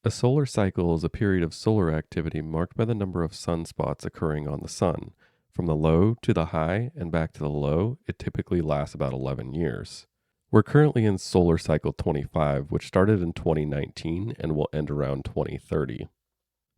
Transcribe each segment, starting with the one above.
A solar cycle is a period of solar activity marked by the number of sunspots occurring on the sun. From the low to the high and back to the low, it typically lasts about 11 years. We're currently in solar cycle 25, which started in 2019 and will end around 2030.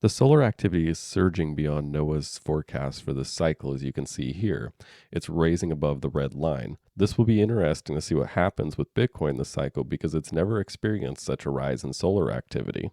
The solar activity is surging beyond NOAA's forecast for this cycle, as you can see here. It's raising above the red line. This will be interesting to see what happens with Bitcoin this cycle because it's never experienced such a rise in solar activity.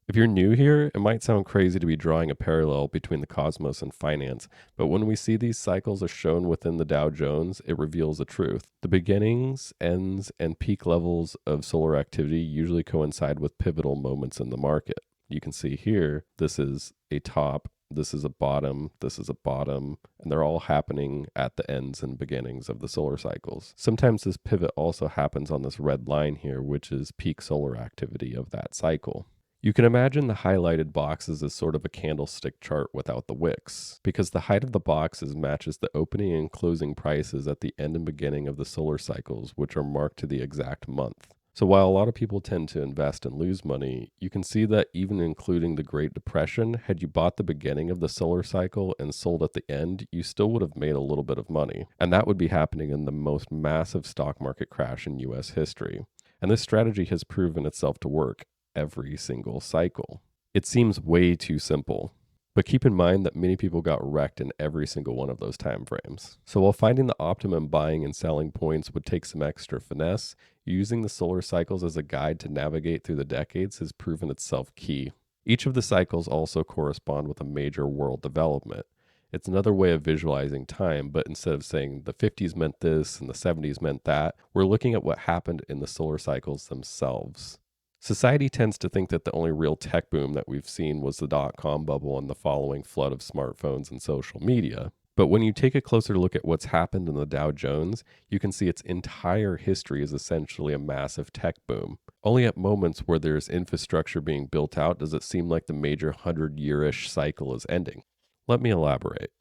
If you're new here, it might sound crazy to be drawing a parallel between the cosmos and finance, but when we see these cycles as shown within the Dow Jones, it reveals the truth. The beginnings, ends, and peak levels of solar activity usually coincide with pivotal moments in the market. You can see here, this is a top, this is a bottom, this is a bottom, and they're all happening at the ends and beginnings of the solar cycles. Sometimes this pivot also happens on this red line here, which is peak solar activity of that cycle. You can imagine the highlighted boxes as sort of a candlestick chart without the wicks, because the height of the boxes matches the opening and closing prices at the end and beginning of the solar cycles, which are marked to the exact month. So while a lot of people tend to invest and lose money, you can see that even including the Great Depression, had you bought the beginning of the solar cycle and sold at the end, you still would have made a little bit of money. And that would be happening in the most massive stock market crash in US history. And this strategy has proven itself to work every single cycle. It seems way too simple, but keep in mind that many people got wrecked in every single one of those time frames. So while finding the optimum buying and selling points would take some extra finesse, using the solar cycles as a guide to navigate through the decades has proven itself key. Each of the cycles also correspond with a major world development. It's another way of visualizing time, but instead of saying the 50s meant this and the 70s meant that, we're looking at what happened in the solar cycles themselves. Society tends to think that the only real tech boom that we've seen was the dot-com bubble and the following flood of smartphones and social media. But when you take a closer look at what's happened in the Dow Jones, you can see its entire history is essentially a massive tech boom. Only at moments where there's infrastructure being built out does it seem like the major 100-year-ish cycle is ending. Let me elaborate.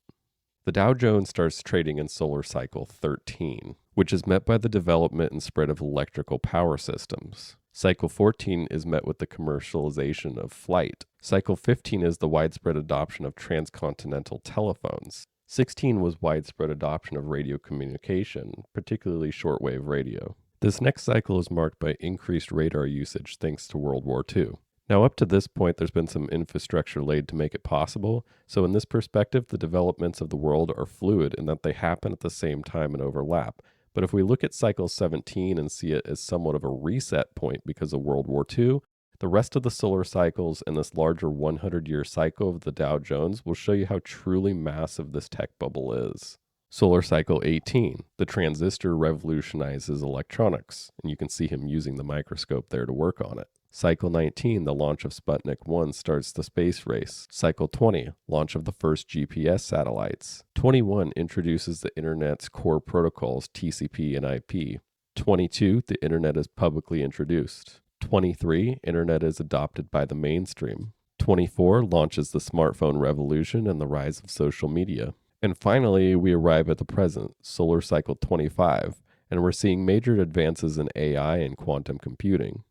The Dow Jones starts trading in solar cycle 13, which is met by the development and spread of electrical power systems. Cycle 14 is met with the commercialization of flight. Cycle 15 is the widespread adoption of transcontinental telephones. 16 was widespread adoption of radio communication, particularly shortwave radio. This next cycle is marked by increased radar usage thanks to World War II. Now, up to this point, there's been some infrastructure laid to make it possible, so in this perspective, the developments of the world are fluid in that they happen at the same time and overlap. But if we look at cycle 17 and see it as somewhat of a reset point because of World War II, the rest of the solar cycles and this larger 100-year cycle of the Dow Jones will show you how truly massive this tech bubble is. Solar cycle 18, the transistor revolutionizes electronics, and you can see him using the microscope there to work on it. Cycle 19, the launch of Sputnik 1 starts the space race. Cycle 20, launch of the first GPS satellites. 21 introduces the Internet's core protocols TCP and IP. 22, the Internet is publicly introduced. 23, Internet is adopted by the mainstream. 24, launches the smartphone revolution and the rise of social media. And finally, we arrive at the present, solar cycle 25, and we're seeing major advances in AI and quantum computing.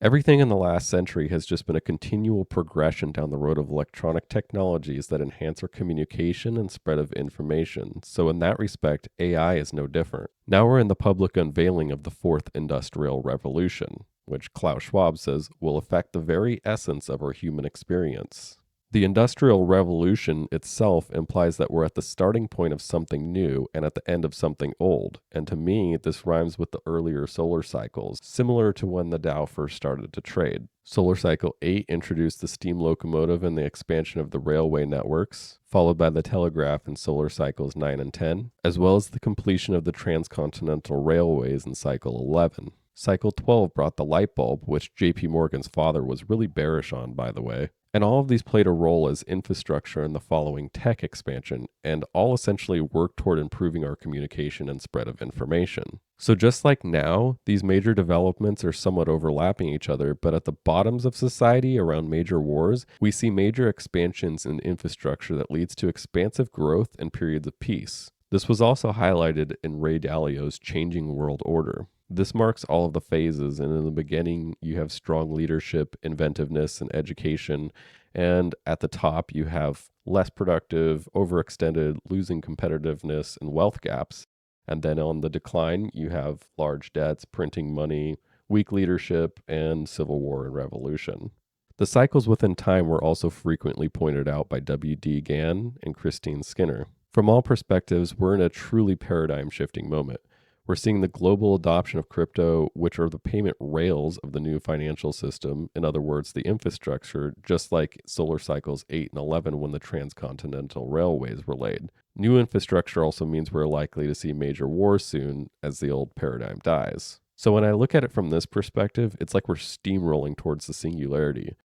Everything in the last century has just been a continual progression down the road of electronic technologies that enhance our communication and spread of information. So in that respect, AI is no different. Now we're in the public unveiling of the fourth industrial revolution, which Klaus Schwab says will affect the very essence of our human experience. The Industrial Revolution itself implies that we're at the starting point of something new and at the end of something old, and to me, this rhymes with the earlier solar cycles, similar to when the Dow first started to trade. Solar Cycle 8 introduced the steam locomotive and the expansion of the railway networks, followed by the telegraph in Solar Cycles 9 and 10, as well as the completion of the transcontinental railways in Cycle 11. Cycle 12 brought the light bulb, which J.P. Morgan's father was really bearish on, by the way. And all of these played a role as infrastructure in the following tech expansion, and all essentially work toward improving our communication and spread of information. So just like now, these major developments are somewhat overlapping each other, but at the bottoms of society around major wars, we see major expansions in infrastructure that leads to expansive growth and periods of peace. This was also highlighted in Ray Dalio's Changing World Order. This marks all of the phases, and in the beginning, you have strong leadership, inventiveness, and education. And at the top, you have less productive, overextended, losing competitiveness, and wealth gaps. And then on the decline, you have large debts, printing money, weak leadership, and civil war and revolution. The cycles within time were also frequently pointed out by W.D. Gann and Christine Skinner. From all perspectives, we're in a truly paradigm shifting moment. We're seeing the global adoption of crypto, which are the payment rails of the new financial system. In other words, the infrastructure, just like solar cycles 8 and 11 when the transcontinental railways were laid. New infrastructure also means we're likely to see major wars soon as the old paradigm dies. So when I look at it from this perspective, it's like we're steamrolling towards the singularity.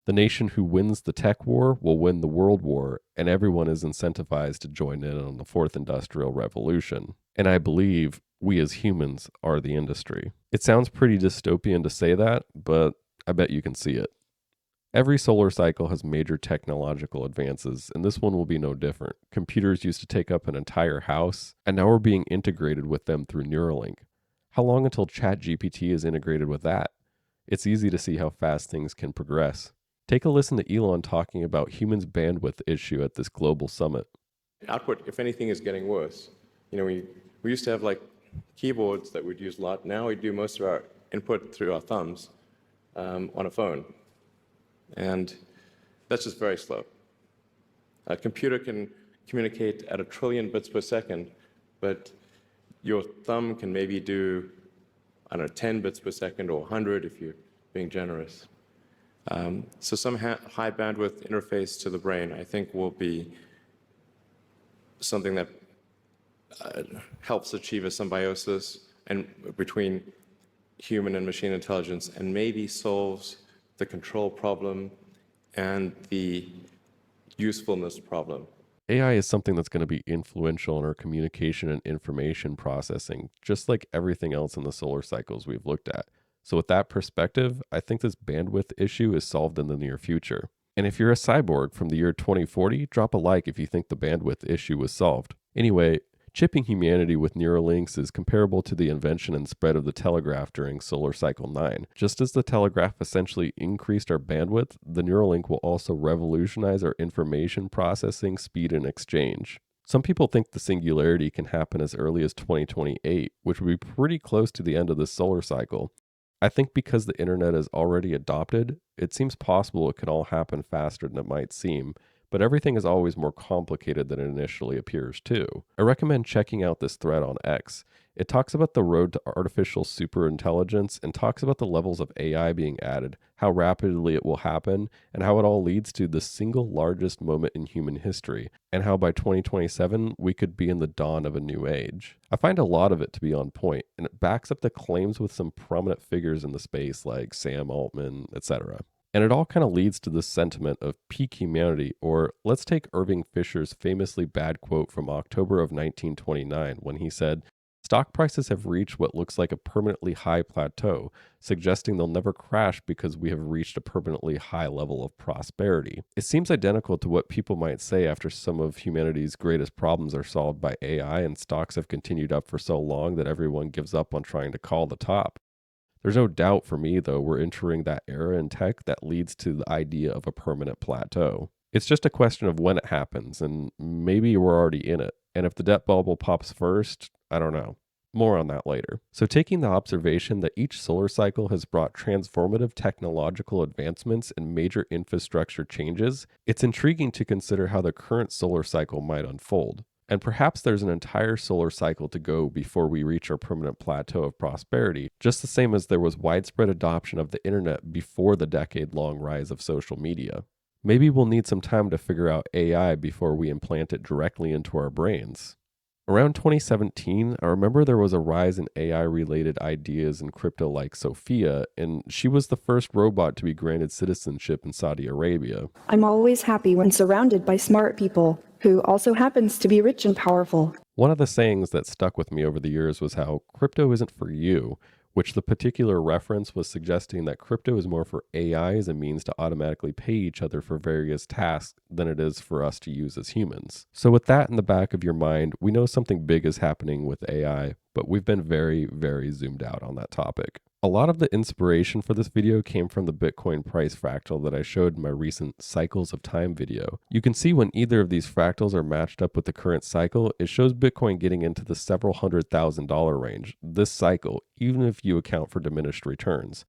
The nation who wins the tech war will win the world war, and everyone is incentivized to join in on the fourth industrial revolution. And I believe we as humans are the industry. It sounds pretty dystopian to say that, but I bet you can see it. Every solar cycle has major technological advances, and this one will be no different. Computers used to take up an entire house, and now we're being integrated with them through Neuralink. How long until ChatGPT is integrated with that? It's easy to see how fast things can progress. Take a listen to Elon talking about humans' bandwidth issue at this global summit. Output, if anything, is getting worse. We used to have like keyboards that we'd use a lot. Now we do most of our input through our thumbs on a phone. And that's just very slow. A computer can communicate at 1 trillion bits per second, but your thumb can maybe do, 10 bits per second or 100 if you're being generous. So some high bandwidth interface to the brain, I think, will be something that helps achieve a symbiosis and between human and machine intelligence, and maybe solves the control problem and the usefulness problem. AI is something that's going to be influential in our communication and information processing, just like everything else in the solar cycles we've looked at. So with that perspective, I think this bandwidth issue is solved in the near future. And if you're a cyborg from the year 2040, drop a like if you think the bandwidth issue was solved. Anyway, chipping humanity with Neuralinks is comparable to the invention and spread of the telegraph during solar cycle 9. Just as the telegraph essentially increased our bandwidth, the Neuralink will also revolutionize our information processing, speed, and exchange. Some people think the singularity can happen as early as 2028, which would be pretty close to the end of this solar cycle. I think because the internet is already adopted, it seems possible it could all happen faster than it might seem, but everything is always more complicated than it initially appears too. I recommend checking out this thread on X. It talks about the road to artificial superintelligence and talks about the levels of AI being added, how rapidly it will happen, and how it all leads to the single largest moment in human history, and how by 2027 we could be in the dawn of a new age. I find a lot of it to be on point, and it backs up the claims with some prominent figures in the space like Sam Altman, etc. And it all kind of leads to this sentiment of peak humanity, or let's take Irving Fisher's famously bad quote from October of 1929 when he said, "Stock prices have reached what looks like a permanently high plateau, suggesting they'll never crash because we have reached a permanently high level of prosperity." It seems identical to what people might say after some of humanity's greatest problems are solved by AI and stocks have continued up for so long that everyone gives up on trying to call the top. There's no doubt for me, though, we're entering that era in tech that leads to the idea of a permanent plateau. It's just a question of when it happens, and maybe we're already in it. And if the debt bubble pops first, I don't know. More on that later. So taking the observation that each solar cycle has brought transformative technological advancements and major infrastructure changes, it's intriguing to consider how the current solar cycle might unfold. And perhaps there's an entire solar cycle to go before we reach our permanent plateau of prosperity, just the same as there was widespread adoption of the internet before the decade-long rise of social media. Maybe we'll need some time to figure out AI before we implant it directly into our brains. Around 2017, I remember there was a rise in AI-related ideas in crypto like Sophia, and she was the first robot to be granted citizenship in Saudi Arabia. I'm always happy when surrounded by smart people, who also happens to be rich and powerful. One of the sayings that stuck with me over the years was how crypto isn't for you. which the particular reference was suggesting that crypto is more for AI as a means to automatically pay each other for various tasks than it is for us to use as humans. So with that in the back of your mind, we know something big is happening with AI, but we've been very, very zoomed out on that topic. A lot of the inspiration for this video came from the Bitcoin price fractal that I showed in my recent Cycles of Time video. You can see when either of these fractals are matched up with the current cycle, it shows Bitcoin getting into the several $100,000 range this cycle, even if you account for diminished returns.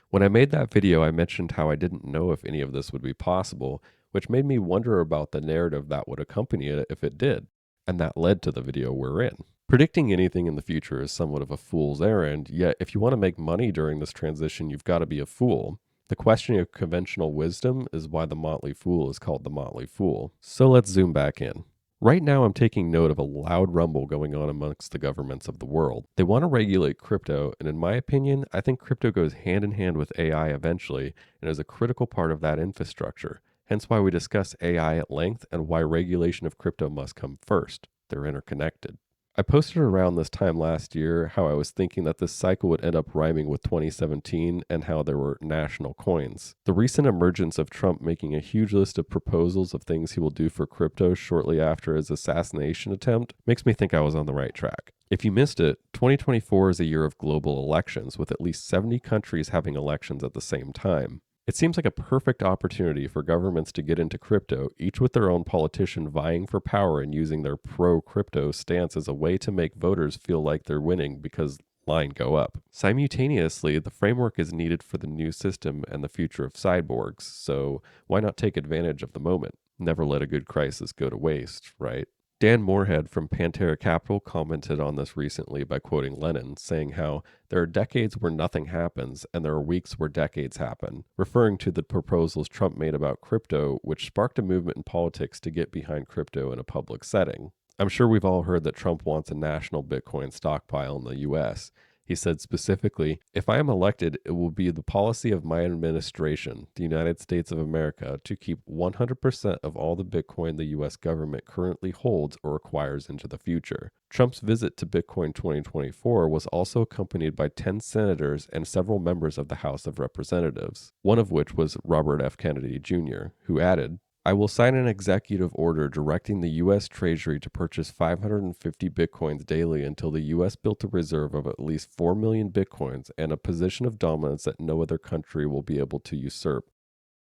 When I made that video, I mentioned how I didn't know if any of this would be possible, which made me wonder about the narrative that would accompany it if it did, and that led to the video we're in. Predicting anything in the future is somewhat of a fool's errand, yet if you want to make money during this transition, you've got to be a fool. The question of conventional wisdom is why the Motley Fool is called the Motley Fool. So let's zoom back in. Right now, I'm taking note of a loud rumble going on amongst the governments of the world. They want to regulate crypto, and in my opinion, I think crypto goes hand in hand with AI eventually and is a critical part of that infrastructure. Hence why we discuss AI at length and why regulation of crypto must come first. They're interconnected. I posted around this time last year how I was thinking that this cycle would end up rhyming with 2017 and how there were national coins. The recent emergence of Trump making a huge list of proposals of things he will do for crypto shortly after his assassination attempt makes me think I was on the right track. If you missed it, 2024 is a year of global elections, with at least 70 countries having elections at the same time. It seems like a perfect opportunity for governments to get into crypto, each with their own politician vying for power and using their pro-crypto stance as a way to make voters feel like they're winning because line go up. Simultaneously, the framework is needed for the new system and the future of cyborgs, so why not take advantage of the moment? Never let a good crisis go to waste, right? Dan Moorhead from Pantera Capital commented on this recently by quoting Lenin, saying how there are decades where nothing happens and there are weeks where decades happen, referring to the proposals Trump made about crypto, which sparked a movement in politics to get behind crypto in a public setting. I'm sure we've all heard that Trump wants a national Bitcoin stockpile in the US. He said specifically, "If I am elected, it will be the policy of my administration, the United States of America, to keep 100% of all the Bitcoin the U.S. government currently holds or acquires into the future." Trump's visit to Bitcoin 2024 was also accompanied by 10 senators and several members of the House of Representatives, one of which was Robert F. Kennedy Jr., who added, "I will sign an executive order directing the U.S. Treasury to purchase 550 bitcoins daily until the U.S. built a reserve of at least 4 million bitcoins and a position of dominance that no other country will be able to usurp.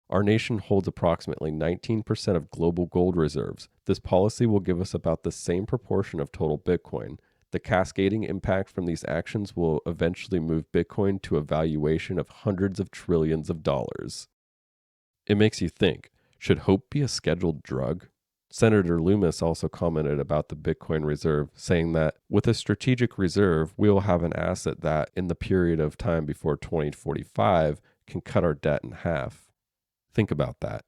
Our nation holds approximately 19% of global gold reserves. This policy will give us about the same proportion of total Bitcoin. The cascading impact from these actions will eventually move Bitcoin to a valuation of hundreds of trillions of dollars." It makes you think. Should hope be a scheduled drug? Senator Loomis also commented about the Bitcoin reserve, saying that with a strategic reserve, we will have an asset that, in the period of time before 2045, can cut our debt in half. Think about that.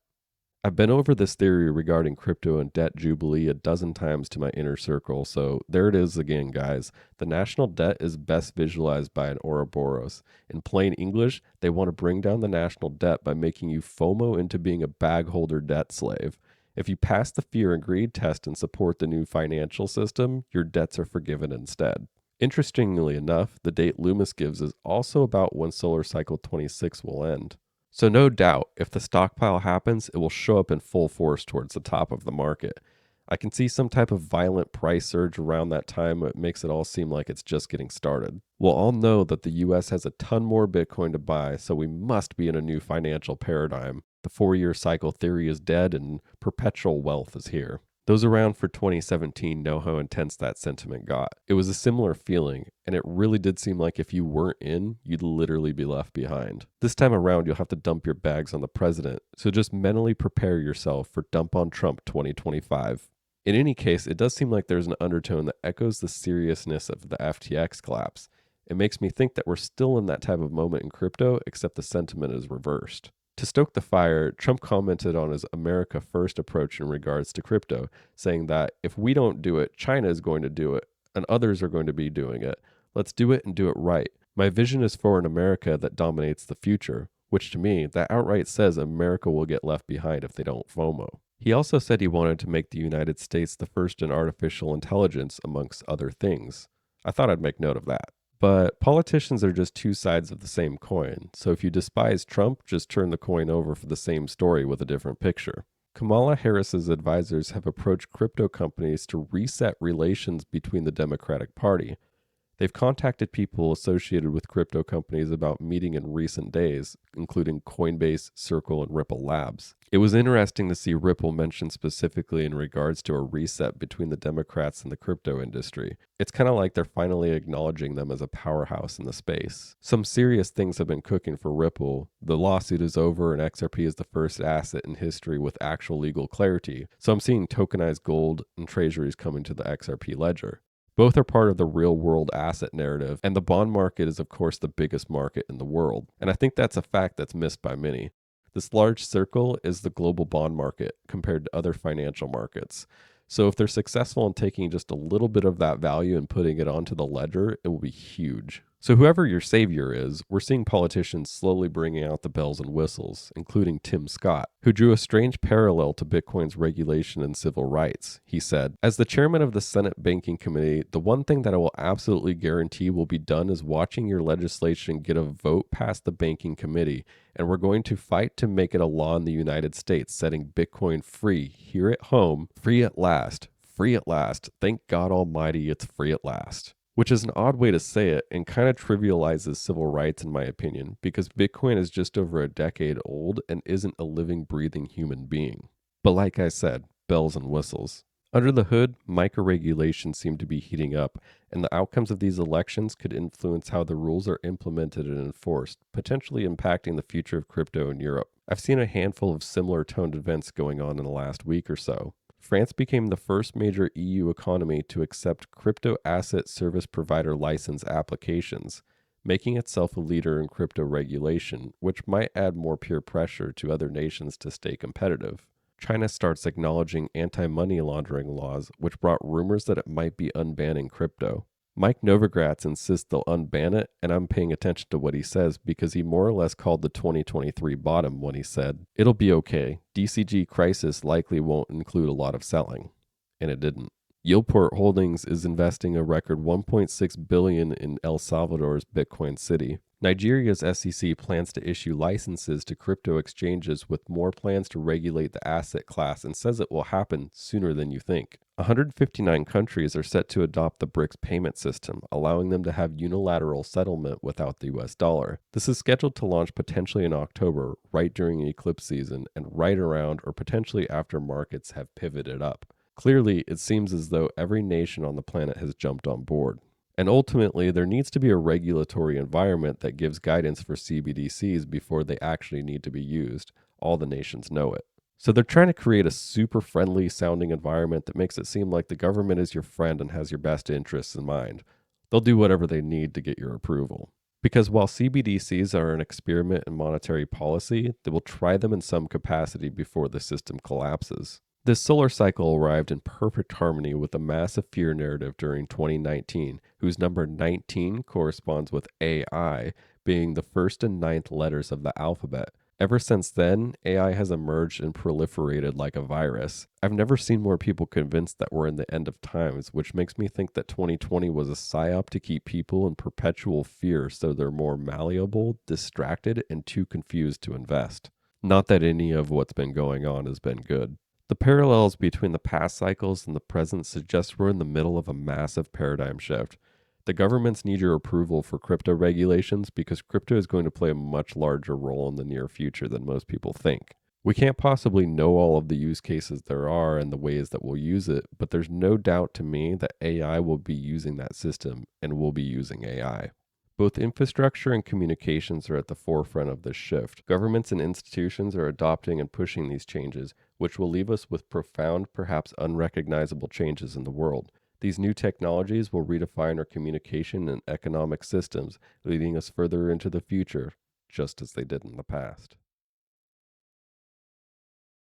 I've been over this theory regarding crypto and debt jubilee a dozen times to my inner circle, so there it is again, guys. The national debt is best visualized by an Ouroboros. In plain English, they want to bring down the national debt by making you FOMO into being a bag holder debt slave. If you pass the fear and greed test and support the new financial system, your debts are forgiven instead. Interestingly enough, the date Loomis gives is also about when solar cycle 26 will end. So no doubt, if the stockpile happens, it will show up in full force towards the top of the market. I can see some type of violent price surge around that time, but it makes it all seem like it's just getting started. We'll all know that the US has a ton more Bitcoin to buy, so we must be in a new financial paradigm. The 4-year cycle theory is dead and perpetual wealth is here. Those around for 2017 know how intense that sentiment got. It was a similar feeling, and it really did seem like if you weren't in, you'd literally be left behind. This time around, you'll have to dump your bags on the president, so just mentally prepare yourself for Dump on Trump 2025. In any case, it does seem like there's an undertone that echoes the seriousness of the FTX collapse. It makes me think that we're still in that type of moment in crypto, except the sentiment is reversed. To stoke the fire, Trump commented on his America First approach in regards to crypto, saying that if we don't do it, China is going to do it, and others are going to be doing it. Let's do it and do it right. My vision is for an America that dominates the future, which to me, that outright says America will get left behind if they don't FOMO. He also said he wanted to make the United States the first in artificial intelligence, amongst other things. I thought I'd make note of that. But politicians are just two sides of the same coin. So if you despise Trump, just turn the coin over for the same story with a different picture. Kamala Harris's advisors have approached crypto companies to reset relations between the Democratic Party. They've contacted people associated with crypto companies about meeting in recent days, including Coinbase, Circle, and Ripple Labs. It was interesting to see Ripple mentioned specifically in regards to a reset between the Democrats and the crypto industry. It's kind of like they're finally acknowledging them as a powerhouse in the space. Some serious things have been cooking for Ripple. The lawsuit is over, and XRP is the first asset in history with actual legal clarity. So I'm seeing tokenized gold and treasuries coming to the XRP ledger. Both are part of the real world asset narrative, and the bond market is, of course, the biggest market in the world. And I think that's a fact that's missed by many. This large circle is the global bond market compared to other financial markets. So if they're successful in taking just a little bit of that value and putting it onto the ledger, it will be huge. So whoever your savior is, we're seeing politicians slowly bringing out the bells and whistles, including Tim Scott, who drew a strange parallel to Bitcoin's regulation and civil rights. He said, "As the chairman of the Senate Banking Committee, the one thing that I will absolutely guarantee will be done is watching your legislation get a vote past the Banking Committee, and we're going to fight to make it a law in the United States, setting Bitcoin free here at home, free at last. Free at last. Thank God Almighty, it's free at last." Which is an odd way to say it and kind of trivializes civil rights, in my opinion, because Bitcoin is just over a decade old and isn't a living, breathing human being. But like I said, bells and whistles. Under the hood, micro-regulations seem to be heating up, and the outcomes of these elections could influence how the rules are implemented and enforced, potentially impacting the future of crypto in Europe. I've seen a handful of similar toned events going on in the last week or so. France became the first major EU economy to accept crypto asset service provider license applications, making itself a leader in crypto regulation, which might add more peer pressure to other nations to stay competitive. China starts acknowledging anti-money laundering laws, which brought rumors that it might be unbanning crypto. Mike Novogratz insists they'll unban it, and I'm paying attention to what he says because he more or less called the 2023 bottom when he said, "It'll be okay. DCG crisis likely won't include a lot of selling." And it didn't. Yieldport Holdings is investing a record $1.6 billion in El Salvador's Bitcoin City. Nigeria's SEC plans to issue licenses to crypto exchanges with more plans to regulate the asset class and says it will happen sooner than you think. 159 countries are set to adopt the BRICS payment system, allowing them to have unilateral settlement without the US dollar. This is scheduled to launch potentially in October, right during eclipse season, and right around or potentially after markets have pivoted up. Clearly, it seems as though every nation on the planet has jumped on board. And ultimately, there needs to be a regulatory environment that gives guidance for CBDCs before they actually need to be used. All the nations know it. So they're trying to create a super friendly sounding environment that makes it seem like the government is your friend and has your best interests in mind. They'll do whatever they need to get your approval. Because while CBDCs are an experiment in monetary policy, they will try them in some capacity before the system collapses. This solar cycle arrived in perfect harmony with a massive fear narrative during 2019, whose number 19 corresponds with AI being the first and ninth letters of the alphabet. Ever since then, AI has emerged and proliferated like a virus. I've never seen more people convinced that we're in the end of times, which makes me think that 2020 was a psyop to keep people in perpetual fear so they're more malleable, distracted, and too confused to invest. Not that any of what's been going on has been good. The parallels between the past cycles and the present suggest we're in the middle of a massive paradigm shift. The governments need your approval for crypto regulations because crypto is going to play a much larger role in the near future than most people think. We can't possibly know all of the use cases there are and the ways that we'll use it, but there's no doubt to me that AI will be using that system and we'll be using AI. Both infrastructure and communications are at the forefront of this shift. Governments and institutions are adopting and pushing these changes, which will leave us with profound, perhaps unrecognizable changes in the world. These new technologies will redefine our communication and economic systems, leading us further into the future, just as they did in the past.